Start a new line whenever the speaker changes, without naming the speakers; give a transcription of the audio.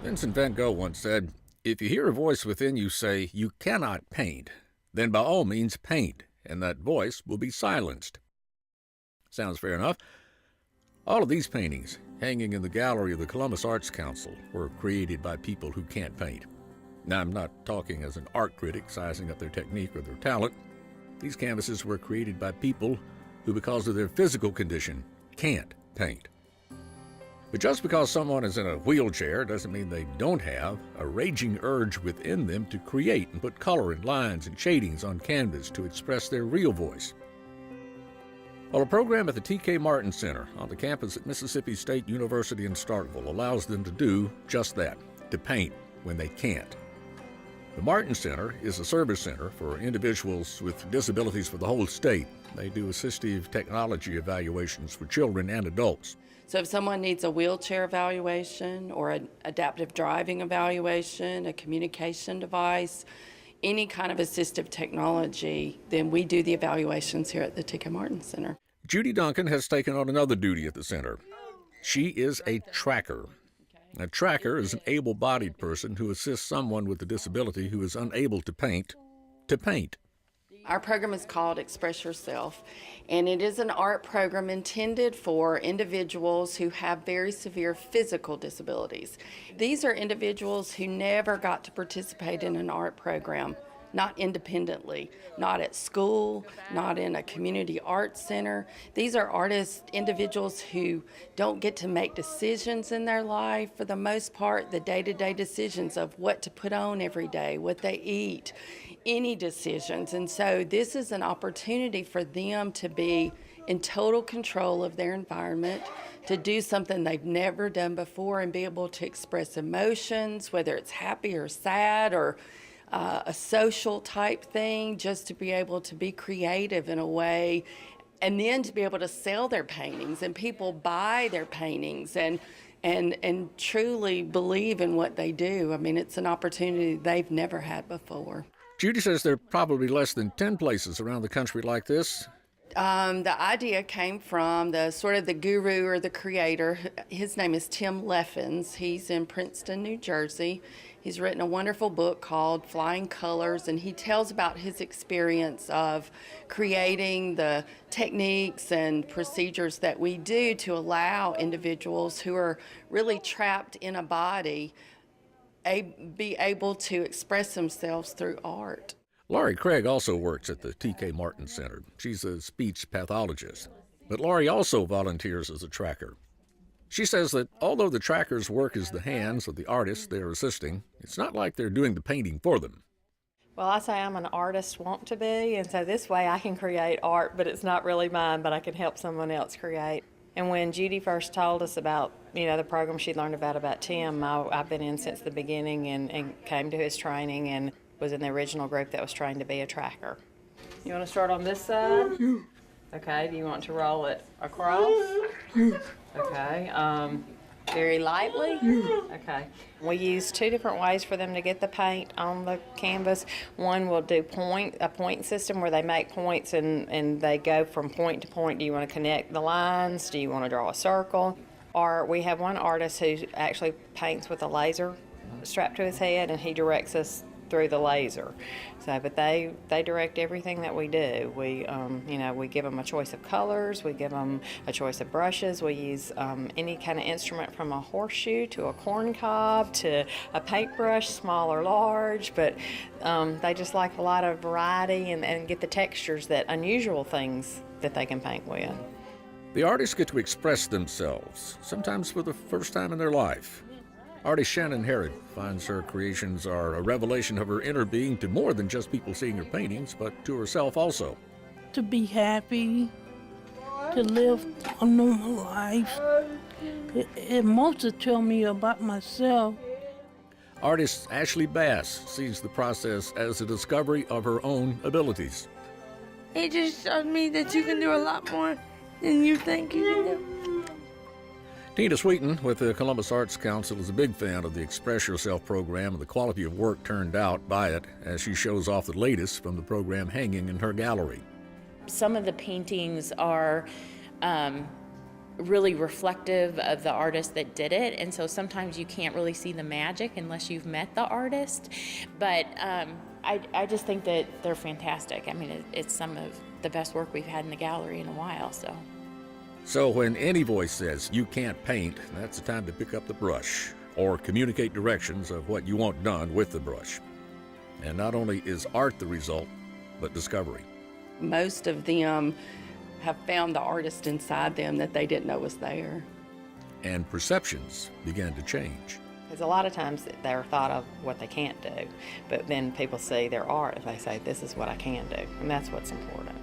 Vincent van Gogh once said, "If you hear a voice within you say, 'You cannot paint,' then by all means paint, and that voice will be silenced." Sounds fair enough. All of these paintings, hanging in the gallery of the Columbus Arts Council, were created by people who can't paint. Now, I'm not talking as an art critic sizing up their technique or their talent. These canvases were created by people who, because of their physical condition, can't paint. But just because someone is in a wheelchair doesn't mean they don't have a raging urge within them to create and put color and lines and shadings on canvas to express their real voice. Well, a program at the T.K. Martin Center on the campus at Mississippi State University in Starkville allows them to do just that, to paint when they can't. The Martin Center is a service center for individuals with disabilities for the whole state. They do assistive technology evaluations for children and adults.
So if someone needs a wheelchair evaluation or an adaptive driving evaluation, a communication device, any kind of assistive technology, then we do the evaluations here at the T.K. Martin Center.
Judy Duncan has taken on another duty at the center. She is a tracker. A tracker is an able-bodied person who assists someone with a disability who is unable to paint to paint.
Our program is called Express Yourself, and it is an art program intended for individuals who have very severe physical disabilities. These are individuals who never got to participate in an art program, not independently, not at school, not in a community arts center. These are artists, individuals who don't get to make decisions in their life, for the most part, the day-to-day decisions of what to put on every day, what they eat, any decisions. And so this is an opportunity for them to be in total control of their environment, to do something they've never done before and be able to express emotions, whether it's happy or sad or a social type thing, just to be able to be creative in a way, and then to be able to sell their paintings and people buy their paintings and truly believe in what they do. I mean, it's an opportunity they've never had before.
Judy says there are probably less than 10 places around the country like this.
The idea came from the guru or the creator. His name is Tim Leffens. He's in Princeton, New Jersey. He's written a wonderful book called Flying Colors, and he tells about his experience of creating the techniques and procedures that we do to allow individuals who are really trapped in a body be able to express themselves through art.
Laurie Craig also works at the T.K. Martin Center. She's a speech pathologist. But Laurie also volunteers as a tracker. She says that although the trackers work as the hands of the artists they're assisting, it's not like they're doing the painting for them.
Well, I say I'm an artist, want to be, and so this way I can create art, but it's not really mine, but I can help someone else create. And when Judy first told us about, the program she learned about Tim, I've been in since the beginning and came to his training and was in the original group that was trained to be a tracker. You want to start on this side? Okay, do you want to roll it across? Okay, very lightly? Okay. We use two different ways for them to get the paint on the canvas. One will do a point system where they make points and they go from point to point. Do you want to connect the lines? Do you want to draw a circle? Or we have one artist who actually paints with a laser strapped to his head, and he directs us through the laser. So, but they direct everything that we do. We, we give them a choice of colors. We give them a choice of brushes. We use any kind of instrument from a horseshoe to a corn cob to a paintbrush, small or large. But they just like a lot of variety and get the textures, that unusual things that they can paint with.
The artists get to express themselves, sometimes for the first time in their life. Artist Shannon finds her creations are a revelation of her inner being to more than just people seeing her paintings, but to herself also.
To be happy, to live a normal life. It mostly tell me about myself.
Artist Ashley Bass sees the process as a discovery of her own abilities.
It just showed me that you can do a lot more than you think you can do.
Tina Sweeten with the Columbus Arts Council is a big fan of the Express Yourself program and the quality of work turned out by it, as she shows off the latest from the program hanging in her gallery.
Some of the paintings are really reflective of the artist that did it, and so sometimes you can't really see the magic unless you've met the artist. But I just think that they're fantastic. I mean, it's some of the best work we've had in the gallery in a while.
So when any voice says you can't paint, that's the time to pick up the brush or communicate directions of what you want done with the brush. And not only is art the result, but discovery.
Most of them have found the artist inside them that they didn't know was there.
And perceptions began to change.
Because a lot of times they're thought of what they can't do, but then people see their art and they say, this is what I can do, and that's what's important.